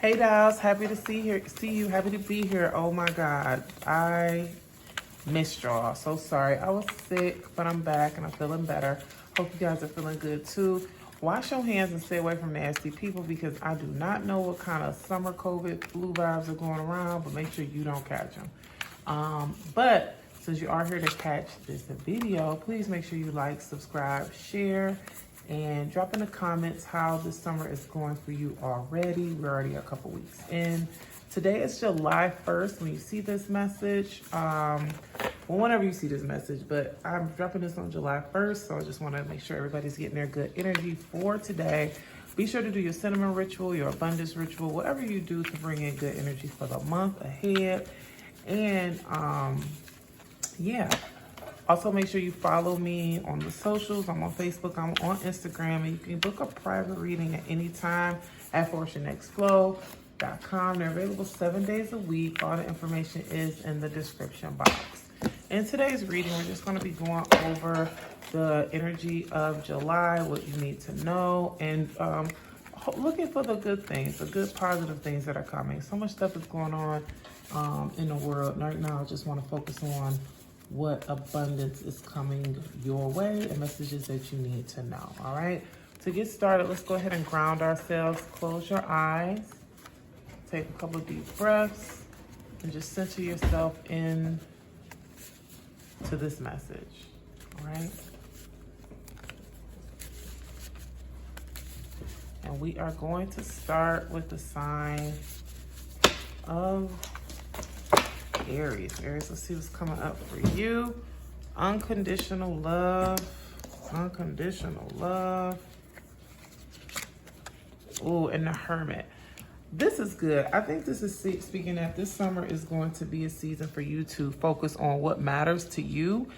Hey dolls, happy to see you. Happy to be here. Oh my God, I missed y'all. So sorry. I was sick, but I'm back and I'm feeling better. Hope you guys are feeling good too. Wash your hands and stay away from nasty people because I do not know what kind of summer COVID flu vibes are going around, but make sure you don't catch them. But since you are here to catch this video, please make sure you like, subscribe, share, and drop in the comments how this summer is going for you already. We're already a couple weeks in. Today is July 1st when you see this message. Well, whenever you see this message, but I'm dropping this on July 1st, so I just want to make sure everybody's getting their good energy for today. Be sure to do your cinnamon ritual, your abundance ritual, whatever you do to bring in good energy for the month ahead. And yeah. Also, make sure you follow me on the socials. I'm on Facebook, I'm on Instagram, and you can book a private reading at any time at fortunexflow.com. They're available 7 days a week. All the information is in the description box. In today's reading, we're just going to be going over the energy of July, what you need to know, and looking for the good things, the good positive things that are coming. So much stuff is going on in the world. Right now, I just want to focus on what abundance is coming your way and messages that you need to know. All right, to get started, let's go ahead and ground ourselves. Close your eyes, take a couple of deep breaths, and just center yourself in to this message. All right, and we are going to start with the sign of Aries. Let's see what's coming up for you. Unconditional love. Unconditional love. Oh, and the Hermit. This is good. I think this is speaking that this summer is going to be a season for you to focus on what matters to you.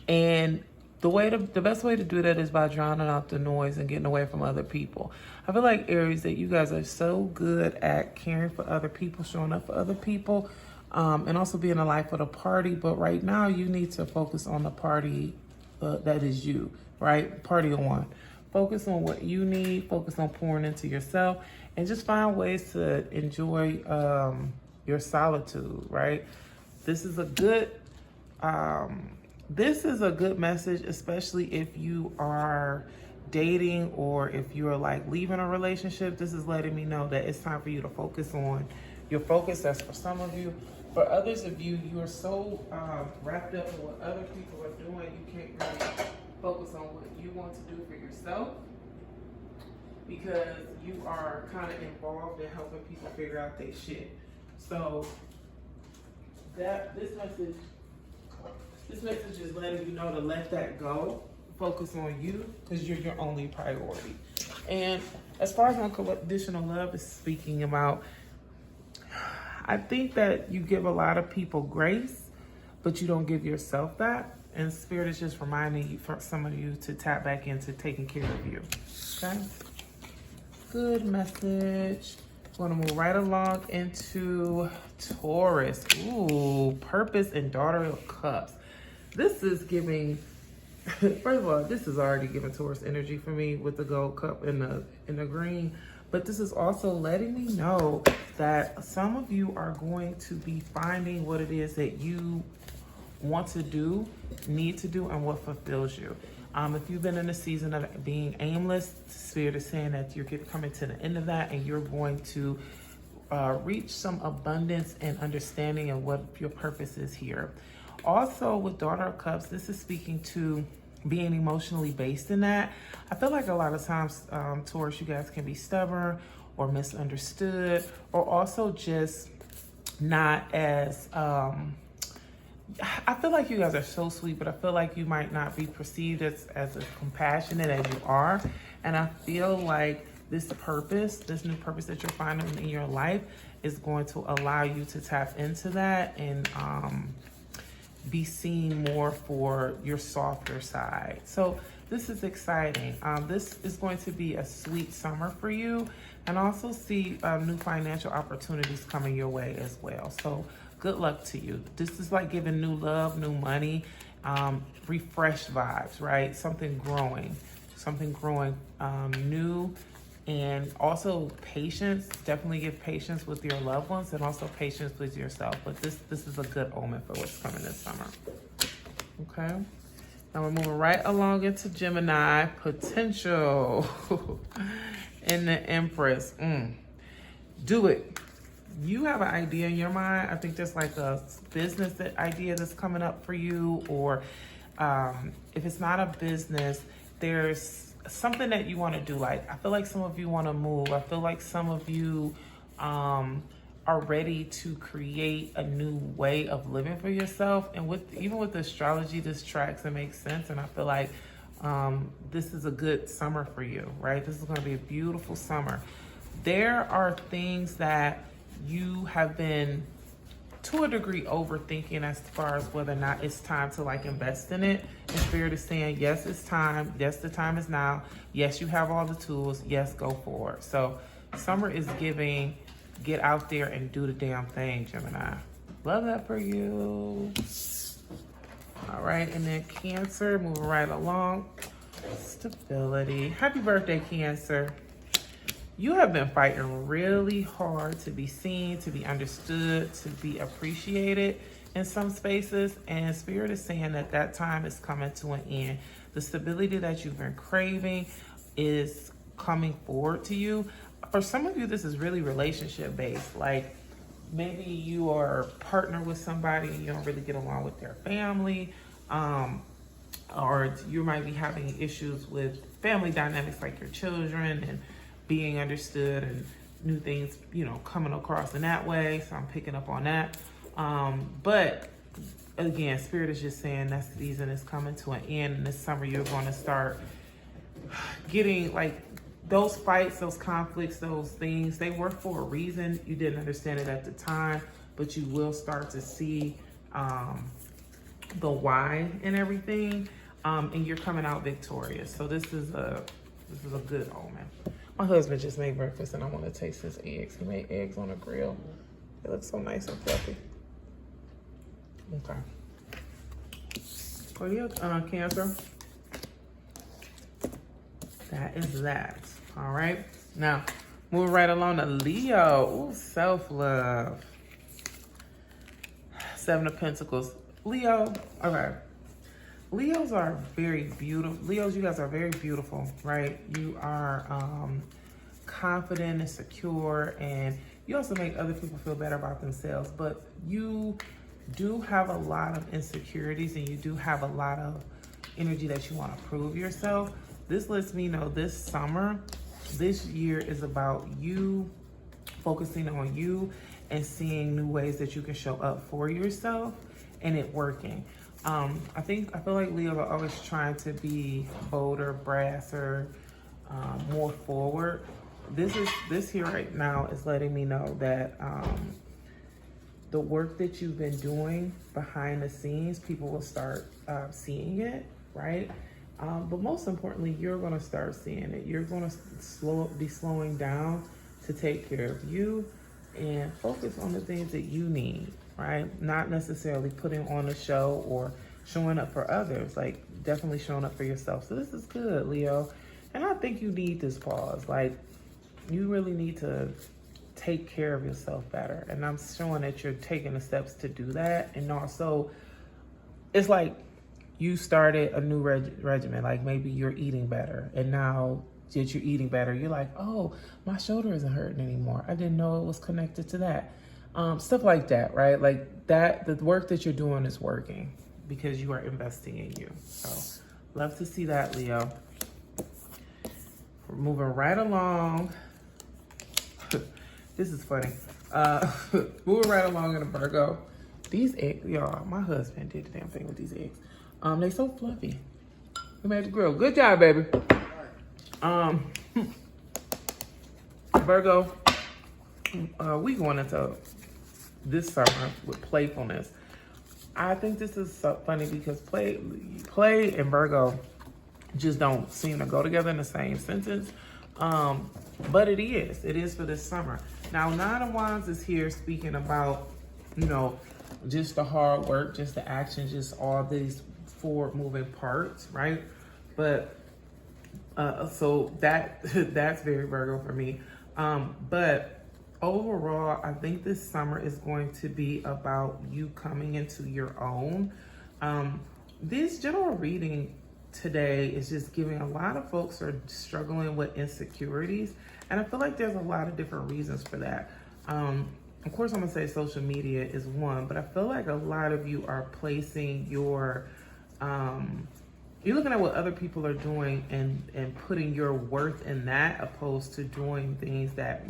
And the best way to do that is by drowning out the noise and getting away from other people. I feel like, Aries, that you guys are so good at caring for other people, showing up for other people, and also being a life of the party. But right now you need to focus on the party that is you, right? Party on. Focus on what you need, focus on pouring into yourself, and just find ways to enjoy your solitude, right? This is a good message, especially if you are dating or if you're like leaving a relationship. This is letting me know that it's time for you to focus on your focus. That's for some of you. For others of you, you are so wrapped up in what other people are doing, you can't really focus on what you want to do for yourself because you are kind of involved in helping people figure out their shit. So this message is letting you know to let that go. Focus on you because you're your only priority. And as far as unconditional love is speaking about, I think that you give a lot of people grace, but you don't give yourself that. And Spirit is just reminding you, for some of you, to tap back into taking care of you. Okay? Good message. We're going to move right along into Taurus. Ooh, Purpose and Daughter of Cups. This is giving, first of all, this is already giving Taurus energy for me with the gold cup and the green. But this is also letting me know that some of you are going to be finding what it is that you want to do, need to do, and what fulfills you. If you've been in a season of being aimless, Spirit is saying that you're coming to the end of that and you're going to reach some abundance and understanding of what your purpose is here. Also, with Daughter of Cups, this is speaking to being emotionally based in that. I feel like a lot of times, Taurus, you guys can be stubborn or misunderstood, or also just not as, I feel like you guys are so sweet, but I feel like you might not be perceived as compassionate as you are. And I feel like this new purpose that you're finding in your life is going to allow you to tap into that and be seen more for your softer side. So this is exciting. This is going to be a sweet summer for you, and also see new financial opportunities coming your way as well. So good luck to you. This is like giving new love, new money, refreshed vibes, right? Something growing, new And also patience, definitely give patience with your loved ones and also patience with yourself. But this is a good omen for what's coming this summer. Okay. Now we're moving right along into Gemini, potential. And the Empress. Do it. You have an idea in your mind. I think there's like a business idea that's coming up for you, or if it's not a business, there's something that you want to do. Like, I feel like some of you want to move. I feel like some of you are ready to create a new way of living for yourself. And even with astrology, this tracks and makes sense. And I feel like this is a good summer for you, right? This is going to be a beautiful summer. There are things that you have been, to a degree, overthinking as far as whether or not it's time to like invest in it. And Spirit is saying, yes, it's time. Yes, the time is now. Yes, you have all the tools. Yes, go for it. So summer is giving, get out there and do the damn thing, Gemini. Love that for you. All right, and then Cancer, moving right along. Stability. Happy birthday, Cancer. You have been fighting really hard to be seen, to be understood, to be appreciated in some spaces. And Spirit is saying that that time is coming to an end. The stability that you've been craving is coming forward to you. For some of you, this is really relationship based. Like maybe you are a partner with somebody and you don't really get along with their family. Or you might be having issues with family dynamics, like your children and being understood and new things, you know, coming across in that way. So I'm picking up on that. But again, Spirit is just saying that season is coming to an end. And this summer, you're going to start getting like those fights, those conflicts, those things. They were for a reason. You didn't understand it at the time, but you will start to see the why and everything. And you're coming out victorious. So this is a good omen. My husband just made breakfast and I want to taste his eggs. He made eggs on a grill. It looks so nice and fluffy. Okay. Well, yeah, Cancer. That is that. All right. Now, moving right along to Leo. Ooh, self-love. Seven of Pentacles. Leo. Okay. Leos are very beautiful. Leos, you guys are very beautiful, right? You are confident and secure, and you also make other people feel better about themselves. But you do have a lot of insecurities, and you do have a lot of energy that you want to prove yourself. This lets me know this summer, this year is about you focusing on you and seeing new ways that you can show up for yourself and it working. I feel like Leo are always trying to be bolder, brasser, more forward. This here right now is letting me know that the work that you've been doing behind the scenes, people will start seeing it, right? But most importantly, you're going to start seeing it. You're going to be slowing down to take care of you and focus on the things that you need, right? Not necessarily putting on a show or showing up for others, like definitely showing up for yourself. So this is good, Leo. And I think you need this pause. Like you really need to take care of yourself better. And I'm showing that you're taking the steps to do that. And also it's like you started a new regimen. Like maybe you're eating better, and now that you're eating better, you're like, oh, my shoulder isn't hurting anymore. I didn't know it was connected to that. Stuff like that, right? Like that, the work that you're doing is working because you are investing in you. So love to see that, Leo. We're moving right along. This is funny. Moving right along in a Virgo. These eggs, y'all, my husband did the damn thing with these eggs. They so fluffy. We made the grill. Good job, baby. Virgo, we going into this summer with playfulness. I think this is so funny because play and Virgo just don't seem to go together in the same sentence. But it is for this summer. Now, Nine of Wands is here speaking about, you know, just the hard work, just the action, just all these forward moving parts, right? But So that's very Virgo for me. But overall, I think this summer is going to be about you coming into your own. This general reading today is just giving a lot of folks are struggling with insecurities. And I feel like there's a lot of different reasons for that. Of course, I'm gonna say social media is one, but I feel like a lot of you are placing your, you're looking at what other people are doing and putting your worth in that, opposed to doing things that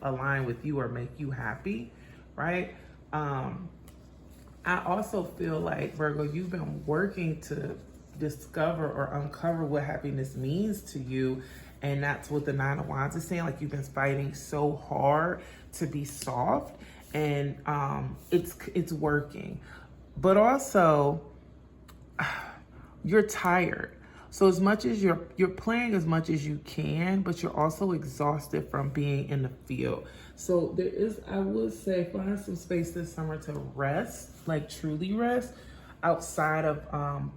align with you or make you happy, right? I also feel like, Virgo, you've been working to discover or uncover what happiness means to you. And that's what the Nine of Wands is saying. Like, you've been fighting so hard to be soft, and it's working. But also, you're tired. So as much as you're playing as much as you can, but you're also exhausted from being in the field. So there is, I would say, find some space this summer to rest, like truly rest, outside of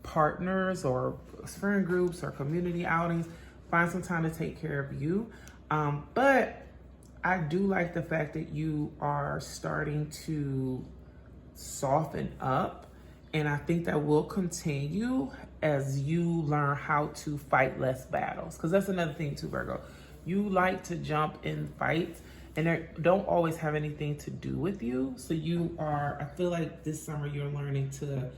partners or friend groups or community outings. Find some time to take care of you. But I do like the fact that you are starting to soften up. And I think that will continue as you learn how to fight less battles. Because that's another thing too, Virgo. You like to jump in fights, and they don't always have anything to do with you. So you are, I feel like this summer you're learning to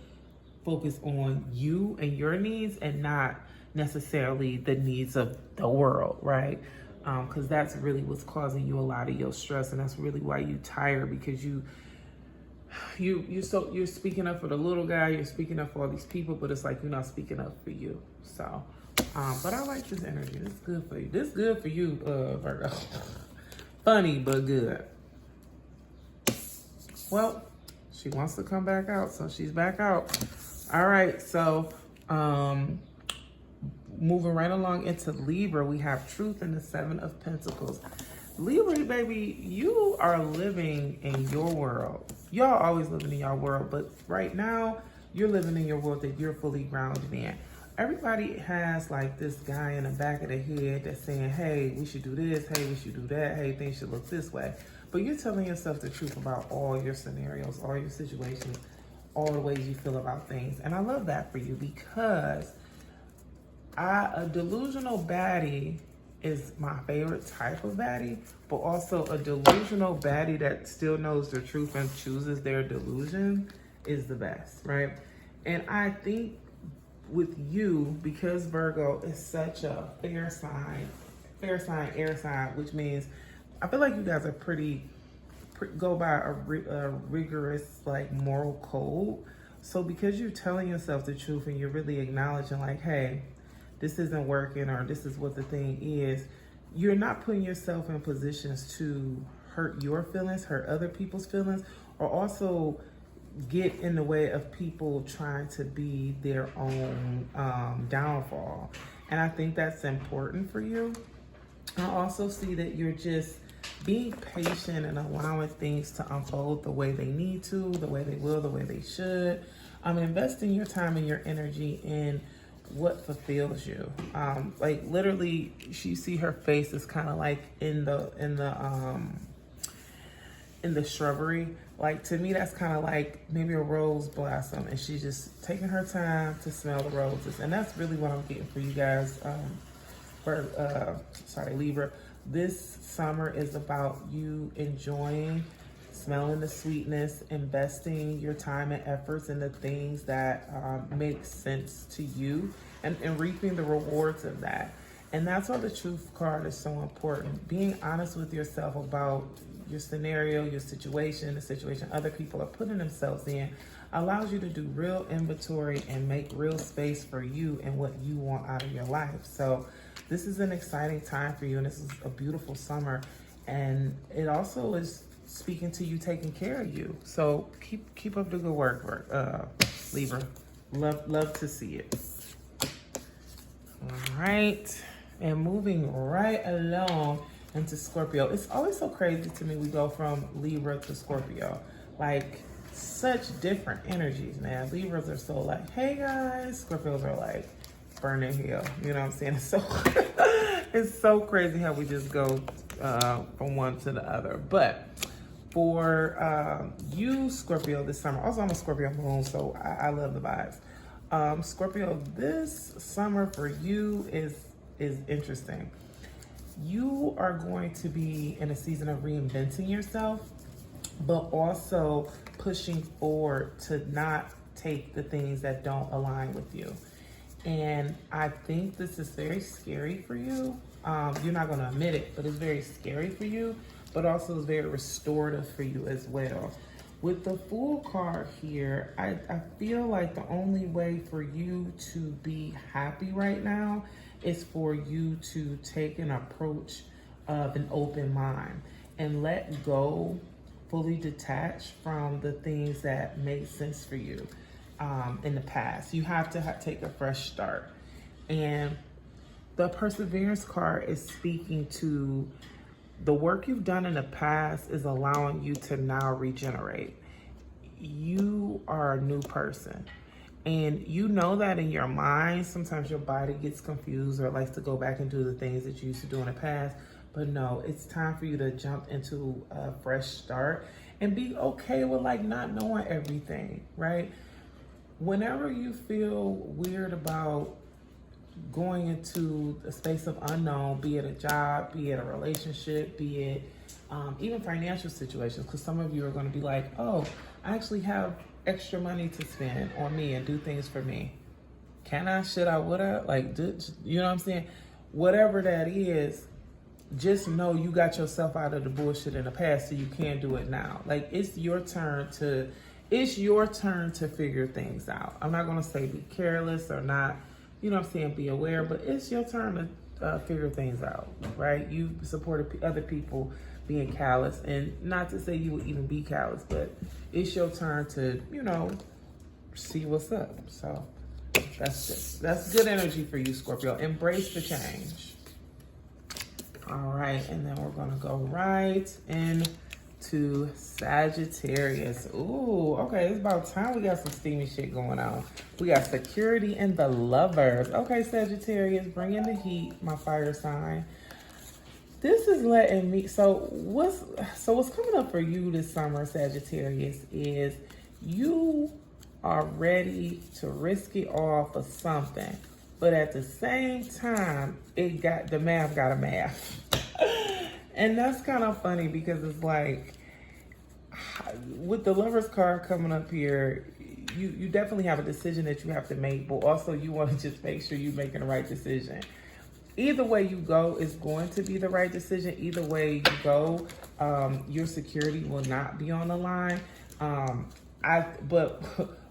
focus on you and your needs, and not necessarily the needs of the world, right? Because that's really what's causing you a lot of your stress, and that's really why you're tired, because you're speaking up for the little guy, you're speaking up for all these people, but it's like you're not speaking up for you. So, but I like this energy. This is good for you. This is good for you, Virgo. Funny, but good. Well, she wants to come back out, so she's back out. All right, so moving right along into Libra, we have Truth and the Seven of Pentacles. Libra, baby, you are living in your world. Y'all always living in your world, but right now, you're living in your world that you're fully grounded in. Everybody has like this guy in the back of the head that's saying, hey, we should do this, hey, we should do that, hey, things should look this way. But you're telling yourself the truth about all your scenarios, all your situations, all the ways you feel about things. And I love that for you, because a delusional baddie is my favorite type of baddie, but also a delusional baddie that still knows the truth and chooses their delusion is the best, right? And I think with you, because Virgo is such a air sign, air sign, which means I feel like you guys are go by a rigorous like moral code. So because you're telling yourself the truth and you're really acknowledging like, hey, this isn't working, or this is what the thing is, you're not putting yourself in positions to hurt your feelings, hurt other people's feelings, or also get in the way of people trying to be their own downfall. And I think that's important for you. I also see that you're just being patient and allowing things to unfold the way they need to, the way they will, the way they should. Investing your time and your energy in what fulfills you. Like literally, you see her face is kind of like in the shrubbery. Like, to me, that's kind of like maybe a rose blossom, and she's just taking her time to smell the roses. And that's really what I'm getting for you guys, Libra. This summer is about you enjoying smelling the sweetness, investing your time and efforts in the things that make sense to you, and reaping the rewards of that. And that's why the Truth card is so important. Being honest with yourself about your scenario, your situation, the situation other people are putting themselves in, allows you to do real inventory and make real space for you and what you want out of your life. So this is an exciting time for you, and this is a beautiful summer. And it also is speaking to you, taking care of you. So keep up the good work, Libra. Love to see it. All right, and moving right along into Scorpio. It's always so crazy to me we go from Libra to Scorpio. Like, such different energies, man. Libras are so like, hey guys. Scorpios are like, burn in hell. You know what I'm saying? It's so, it's so crazy how we just go from one to the other. But for you, Scorpio, this summer, also I'm a Scorpio moon, so I love the vibes. Scorpio, this summer for you is interesting. You are going to be in a season of reinventing yourself, but also pushing forward to not take the things that don't align with you. And I think this is very scary for you. You're not going to admit it, but it's very scary for you, but also it's very restorative for you as well. With the Fool card here, I feel like the only way for you to be happy right now is for you to take an approach of an open mind and let go, fully detach from the things that made sense for you in the past. You have to take a fresh start. And the Perseverance card is speaking to the work you've done in the past is allowing you to now regenerate. You are a new person. And you know that in your mind. Sometimes your body gets confused or likes to go back and do the things that you used to do in the past. But no, it's time for you to jump into a fresh start and be okay with like not knowing everything, right? Whenever you feel weird about going into a space of unknown, be it a job, be it a relationship, be it even financial situations, because some of you are going to be like, oh, I actually have extra money to spend on me and do things for me. Can I, should I, would I? Like, you know what I'm saying? Whatever that is, just know you got yourself out of the bullshit in the past, so you can't do it now. Like, it's your turn to figure things out. I'm not going to say be careless or not, you know what I'm saying, be aware, but it's your turn to figure things out, right? You supported other people being callous, and not to say you would even be callous, but it's your turn to, you know, see what's up. So that's good. That's good energy for you, Scorpio. Embrace the change. All right, and then we're gonna go right into Sagittarius. Ooh, okay, it's about time we got some steamy shit going on. We got security and the lovers. Okay, Sagittarius, bring in the heat, my fire sign. This is letting me, so what's coming up for you this summer, Sagittarius, is you are ready to risk it all for something, but at the same time, the math got a math. And that's kind of funny because it's like, with the Lovers card coming up here, you definitely have a decision that you have to make, but also you want to just make sure you're making the right decision. Either way you go is going to be the right decision. Either way you go, your security will not be on the line. But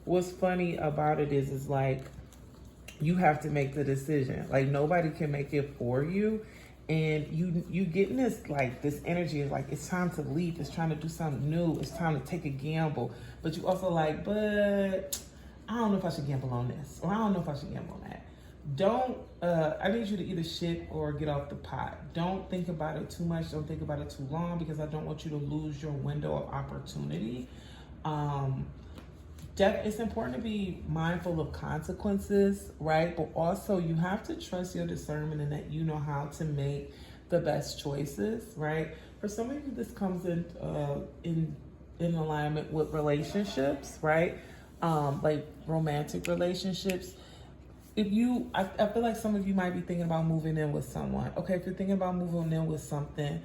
what's funny about it is like, you have to make the decision. Like, nobody can make it for you. And you getting this, like, this energy is like, it's time to leap. It's trying to do something new. It's time to take a gamble. But you also like, but I don't know if I should gamble on this. Or I don't know if I should gamble on that. I need you to either shit or get off the pot. Don't think about it too much. Don't think about it too long, because I don't want you to lose your window of opportunity. It's important to be mindful of consequences, right? But also you have to trust your discernment and that you know how to make the best choices, right? For some of you, this comes in alignment with relationships, right? Like romantic relationships. I feel like some of you might be thinking about moving in with someone. Okay, if you're thinking about moving in with someone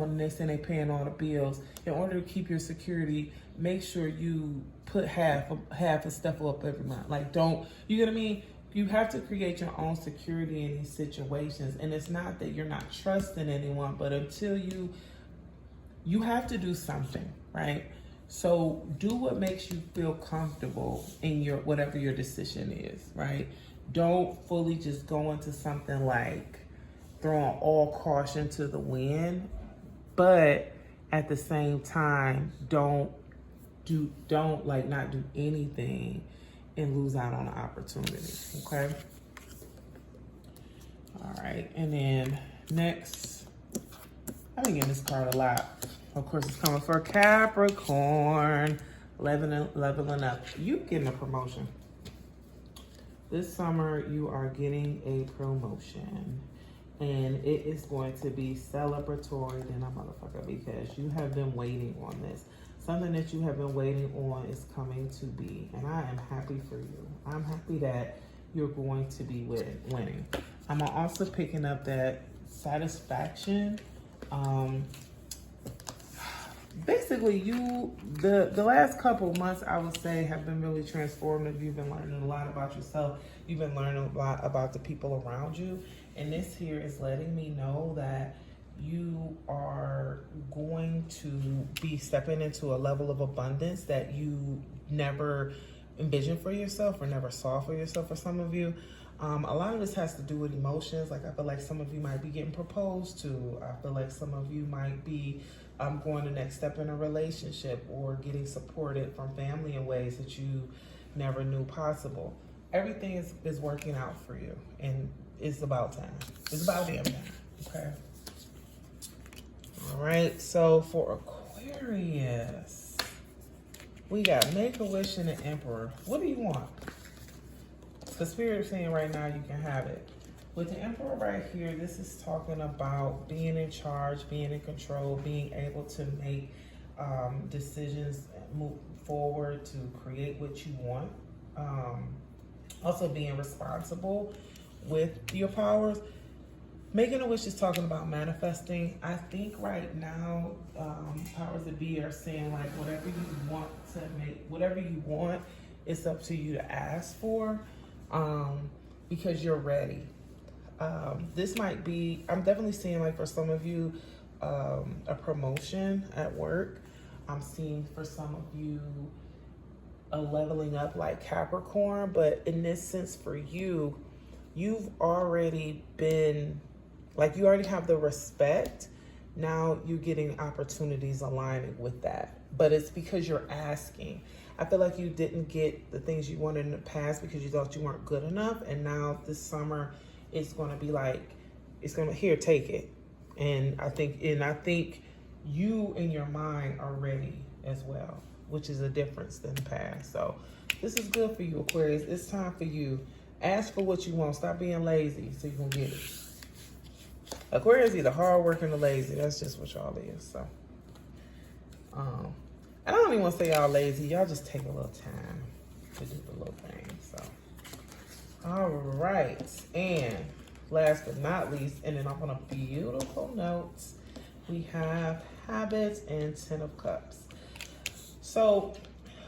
and they say they're paying all the bills, in order to keep your security, make sure you put half of stuff up every month. Like, you know what I mean? You have to create your own security in these situations. And it's not that you're not trusting anyone, but until you have to do something, right? So do what makes you feel comfortable in whatever your decision is, right? Don't fully just go into something like throwing all caution to the wind, but at the same time, don't not do anything and lose out on an opportunity, okay? All right, and then next, I've been getting this card a lot. Of course, it's coming for Capricorn, leveling up. You getting a promotion. This summer, you are getting a promotion, and it is going to be celebratory than a motherfucker because you have been waiting on this. Something that you have been waiting on is coming to be, and I am happy for you. I'm happy that you're going to be winning. I'm also picking up that satisfaction. Basically, the last couple months, I would say, have been really transformative. You've been learning a lot about yourself. You've been learning a lot about the people around you. And this here is letting me know that you are going to be stepping into a level of abundance that you never envisioned for yourself or never saw for yourself for some of you. A lot of this has to do with emotions. Like, I feel like some of you might be getting proposed to. I feel like some of you might be going the next step in a relationship or getting supported from family in ways that you never knew possible. Everything is working out for you, and it's about time. It's about damn time, okay? All right, so for Aquarius, we got Make-A-Wish and the Emperor. What do you want? The Spirit is saying right now you can have it. With the Emperor right here, this is talking about being in charge, being in control, being able to make decisions, move forward to create what you want. Also being responsible with your powers. Making a wish is talking about manifesting. I think right now, powers that be are saying like whatever you want to make, whatever you want, it's up to you to ask for, because you're ready. This might be, I'm definitely seeing like for some of you, a promotion at work. I'm seeing for some of you a leveling up like Capricorn, but in this sense for you, you've already been, like you already have the respect. Now you're getting opportunities aligning with that, but it's because you're asking. I feel like you didn't get the things you wanted in the past because you thought you weren't good enough. And now this summer, it's going to be like, it's going to, here, take it. And I think you in your mind are ready as well, which is a difference than the past. So this is good for you, Aquarius. It's time for you. Ask for what you want. Stop being lazy so you can get it. Aquarius either hard working or lazy. That's just what y'all is. So, and I don't even want to say y'all lazy. Y'all just take a little time to do the little things. So, all right. And last but not least, and then on a beautiful note, we have habits and 10 of cups. So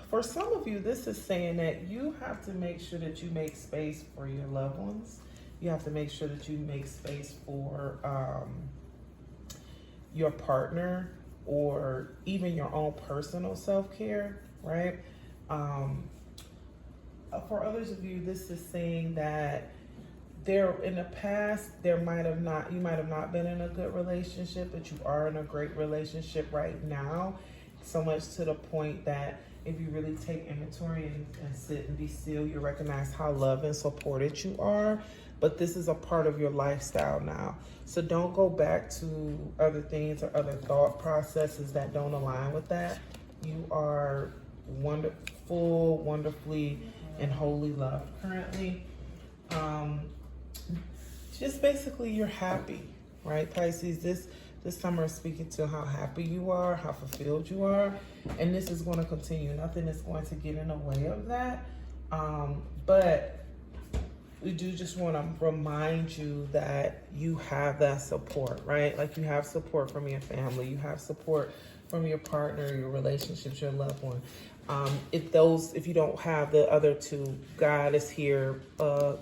for some of you, this is saying that you have to make sure that you make space for your loved ones. You have to make sure that you make space for your partner or even your own personal self-care, right? For others of you, this is saying that in the past, you might have not been in a good relationship, but you are in a great relationship right now. So much to the point that if you really take inventory and sit and be still, you recognize how loved and supported you are. But this is a part of your lifestyle now. So don't go back to other things or other thought processes that don't align with that. You are wonderful, wonderfully, and wholly loved currently. Just basically you're happy, right, Pisces? This summer is speaking to how happy you are, how fulfilled you are, and this is going to continue. Nothing is going to get in the way of that. But we do just want to remind you that you have that support, right? Like you have support from your family, you have support from your partner, your relationships, your loved one. If you don't have the other two, God is here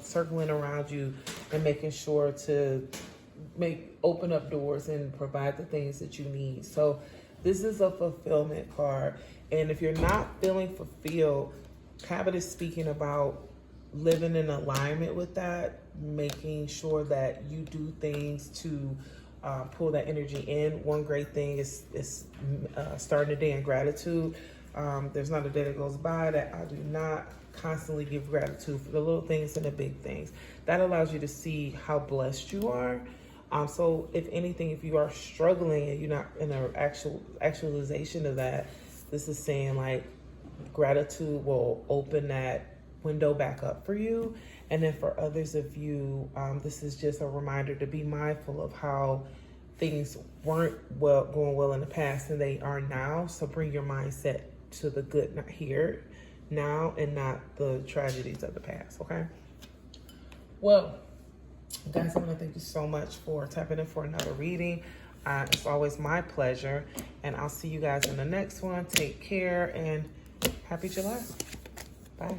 circling around you and making sure to open up doors and provide the things that you need. So this is a fulfillment card. And if you're not feeling fulfilled, Habit is speaking about living in alignment with that, making sure that you do things to pull that energy in. One great thing is starting the day in gratitude. There's not a day that goes by that I do not constantly give gratitude for the little things and the big things. That allows you to see how blessed you are. So if anything, if you are struggling and you're not in an actualization of that, this is saying like gratitude will open that window back up for you. And then for others of you, this is just a reminder to be mindful of how things weren't going well in the past and they are now. So bring your mindset to the good not here, now, and not the tragedies of the past, okay? Well, guys, I want to thank you so much for tapping in for another reading. It's always my pleasure, and I'll see you guys in the next one. Take care, and happy July. Bye.